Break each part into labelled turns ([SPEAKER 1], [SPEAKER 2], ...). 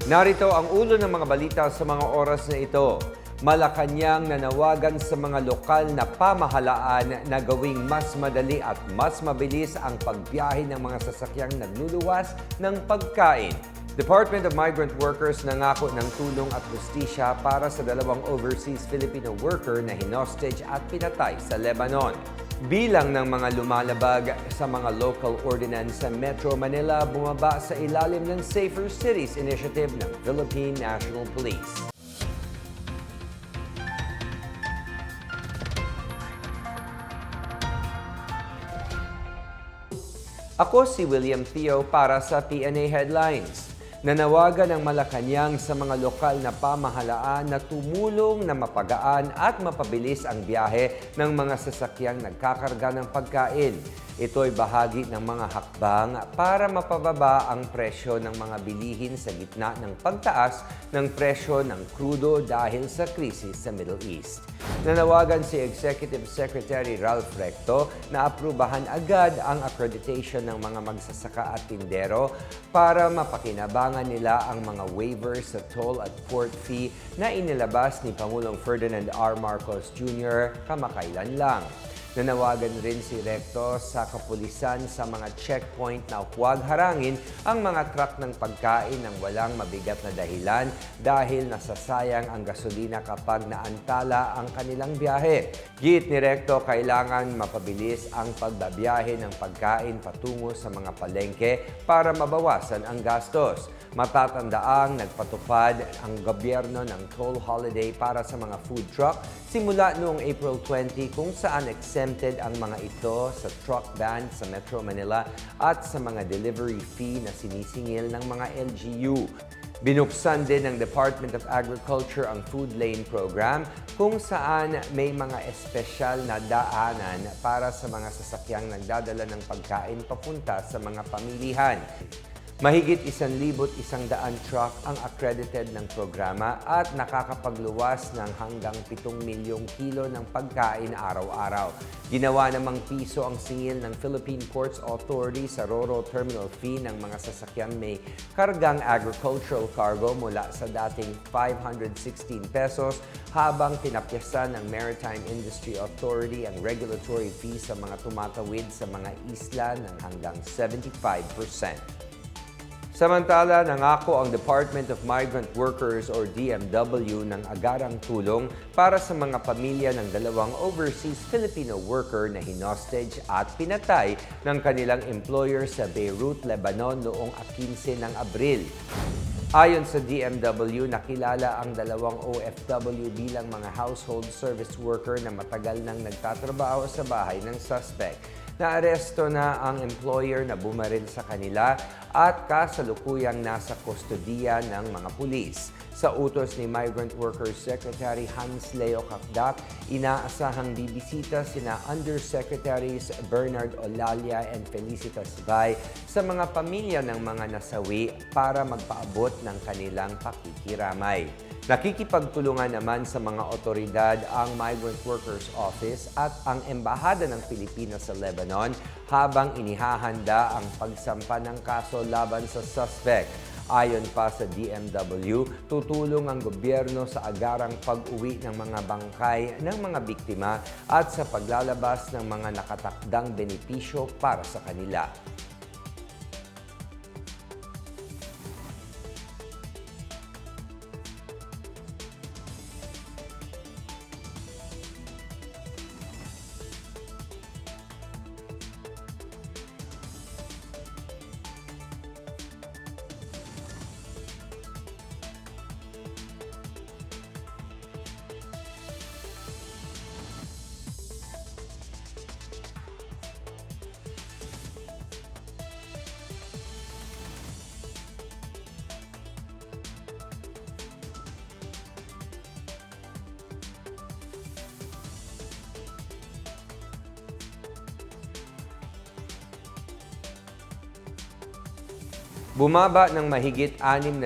[SPEAKER 1] Narito ang ulo ng mga balita sa mga oras na ito. Malacanang nanawagan sa mga lokal na pamahalaan na gawing mas madali at mas mabilis ang pagbiyahe ng mga sasakyang nagluluwas ng pagkain. Department of Migrant Workers nangako ng tulong at hustisya para sa dalawang overseas Filipino worker na hinostage at pinatay sa Lebanon. Bilang ng mga lumalabag sa mga local ordinance sa Metro Manila bumaba sa ilalim ng Safer Cities Initiative ng Philippine National Police. Ako si William Theo para sa PNA Headlines. Nanawagan ng Malacanang sa mga lokal na pamahalaan na tumulong na mapagaan at mapabilis ang biyahe ng mga sasakyang nagkakarga ng pagkain. Ito'y bahagi ng mga hakbang para mapababa ang presyo ng mga bilihin sa gitna ng pagtaas ng presyo ng krudo dahil sa krisis sa Middle East. Nanawagan si Executive Secretary Ralph Recto na aprubahan agad ang accreditation ng mga magsasaka at tindero para mapakinabangan nila ang mga waivers sa toll at port fee na inilabas ni Pangulong Ferdinand R. Marcos Jr. kamakailan lang. Nanawagan rin si Recto sa kapulisan sa mga checkpoint na huwag harangin ang mga truck ng pagkain ng walang mabigat na dahilan dahil nasasayang ang gasolina kapag naantala ang kanilang biyahe. Giit ni Recto, kailangan mapabilis ang pagbabiyahe ng pagkain patungo sa mga palengke para mabawasan ang gastos. Matatandaang nagpatupad ang gobyerno ng toll holiday para sa mga food truck simula noong April 20 kung saan exempted ang mga ito sa truck ban sa Metro Manila at sa mga delivery fee na sinisingil ng mga LGU. Binuksan din ng Department of Agriculture ang Food Lane Program kung saan may mga espesyal na daanan para sa mga sasakyang nagdadala ng pagkain papunta sa mga pamilihan. Mahigit 1,100 truck ang accredited ng programa at nakakapagluwas ng hanggang 7 milyong kilo ng pagkain araw-araw. Ginawa namang piso ang singil ng Philippine Ports Authority sa Ro-Ro Terminal fee ng mga sasakyang may kargang agricultural cargo mula sa dating 516 pesos habang tinapyasan ng Maritime Industry Authority ang regulatory fee sa mga tumatawid sa mga isla ng hanggang 75%. Samantala, nangako ang Department of Migrant Workers or DMW ng agarang tulong para sa mga pamilya ng dalawang overseas Filipino worker na hinostage at pinatay ng kanilang employer sa Beirut, Lebanon noong 15 ng Abril. Ayon sa DMW, nakilala ang dalawang OFW bilang mga household service worker na matagal nang nagtatrabaho sa bahay ng suspect. Naaresto na ang employer na bumaril sa kanila at kasalukuyang nasa kustodiya ng mga pulis. Sa utos ni Migrant Workers Secretary Hans Leo Kakdak, inaasahang bibisita sina Undersecretaries Bernard Olalia and Felicitas Bay sa mga pamilya ng mga nasawi para magpaabot ng kanilang pakikiramay. Nakikipagtulungan naman sa mga otoridad ang Migrant Workers Office at ang Embahada ng Pilipinas sa Lebanon habang inihahanda ang pagsampa ng kaso laban sa suspect. Ayon pa sa DMW, tutulong ang gobyerno sa agarang pag-uwi ng mga bangkay ng mga biktima at sa paglalabas ng mga nakatakdang benepisyo para sa kanila. Bumaba ng mahigit 6,000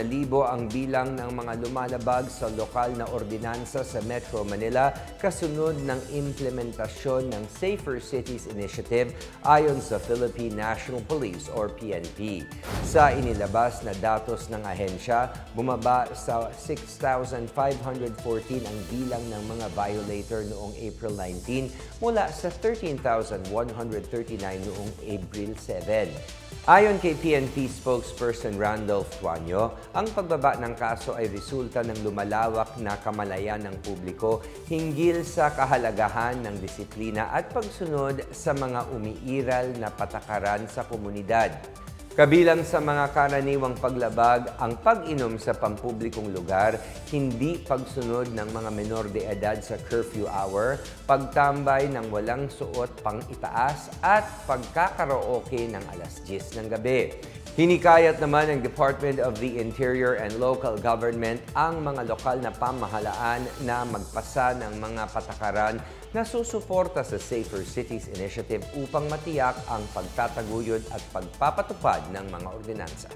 [SPEAKER 1] ang bilang ng mga lumalabag sa lokal na ordinansa sa Metro Manila kasunod ng implementasyon ng Safer Cities Initiative ayon sa Philippine National Police or PNP. Sa inilabas na datos ng ahensya, bumaba sa 6,514 ang bilang ng mga violator noong April 19 mula sa 13,139 noong April 7. Ayon kay PNP spokesperson Randolph Tuanyo, ang pagbaba ng kaso ay resulta ng lumalawak na kamalayan ng publiko hinggil sa kahalagahan ng disiplina at pagsunod sa mga umiiral na patakaran sa komunidad. Kabilang sa mga karaniwang paglabag ang pag-inom sa pampublikong lugar, hindi pagsunod ng mga menor de edad sa curfew hour, pagtambay ng walang suot pang itaas at pagkakaraoke ng alas 10 ng gabi. Hinikayat naman ng Department of the Interior and Local Government ang mga lokal na pamahalaan na magpasa ng mga patakaran na susuporta sa Safer Cities Initiative upang matiyak ang pagtataguyod at pagpapatupad ng mga ordinansa.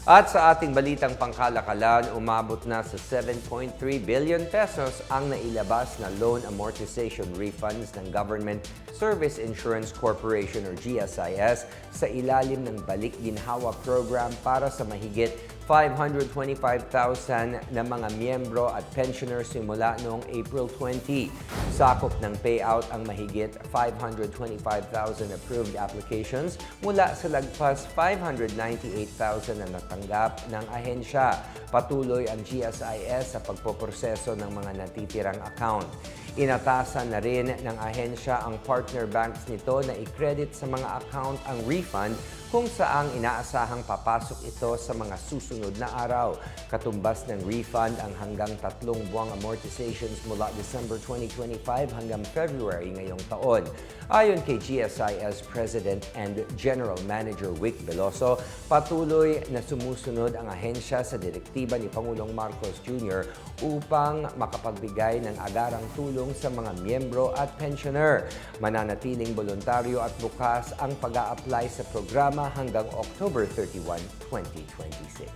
[SPEAKER 1] At sa ating balitang pangkalakalan, umabot na sa 7.3 billion pesos ang nailabas na loan amortization refunds ng Government Service Insurance Corporation or GSIS sa ilalim ng Balik Ginhawa Program para sa mahigit 525,000 na mga miyembro at pensioners simula noong April 20. Sakop ng payout ang mahigit 525,000 approved applications mula sa lagpas 598,000 na natanggap ng ahensya. Patuloy ang GSIS sa pagpoproseso ng mga natitirang account. Inatasan na rin ng ahensya ang partner banks nito na i-credit sa mga account ang refund kung saang inaasahang papasok ito sa mga susunod na araw. Katumbas ng refund ang hanggang 3 buwang amortizations mula December 2025 hanggang February ngayong taon. Ayon kay GSIS President and General Manager Vic Veloso, patuloy na sumusunod ang ahensya sa direktiba ni Pangulong Marcos Jr. upang makapagbigay ng agarang tulong sa mga miyembro at pensioner. Mananatiling voluntaryo at bukas ang pag-a-apply sa programa hanggang October 31, 2026.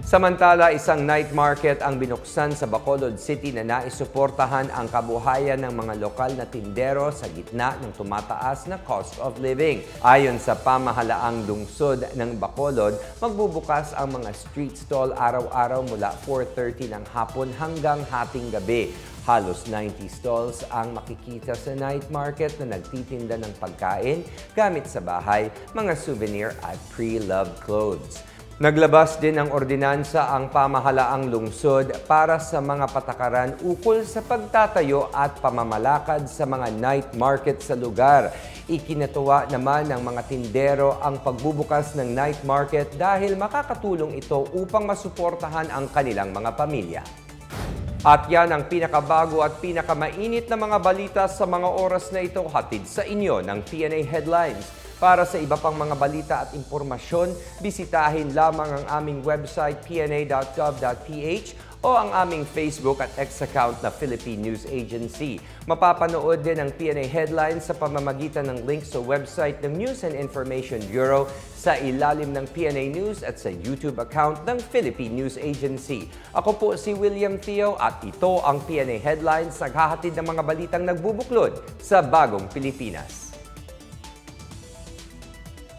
[SPEAKER 1] Samantala, isang night market ang binuksan sa Bacolod City na naisuportahan ang kabuhayan ng mga lokal na tindero sa gitna ng tumataas na cost of living. Ayon sa pamahalaang lungsod ng Bacolod, magbubukas ang mga street stall araw-araw mula 4:30 ng hapon hanggang hating gabi. Halos 90 stalls ang makikita sa night market na nagtitinda ng pagkain, gamit sa bahay, mga souvenir at pre-loved clothes. Naglabas din ng ordinansa ang pamahalaang lungsod para sa mga patakaran ukol sa pagtatayo at pamamalakad sa mga night market sa lugar. Ikinatuwa naman ng mga tindero ang pagbubukas ng night market dahil makakatulong ito upang masuportahan ang kanilang mga pamilya. At yan ang pinakabago at pinakamainit na mga balita sa mga oras na ito, hatid sa inyo ng PNA Headlines. Para sa iba pang mga balita at impormasyon, bisitahin lamang ang aming website pna.gov.ph o ang aming Facebook at X account na Philippine News Agency. Mapapanood din ang PNA Headlines sa pamamagitan ng link sa website ng News and Information Bureau, sa ilalim ng PNA News at sa YouTube account ng Philippine News Agency. Ako po si William Theo at ito ang PNA Headlines, naghahatid ng mga balitang nagbubuklod sa bagong Pilipinas.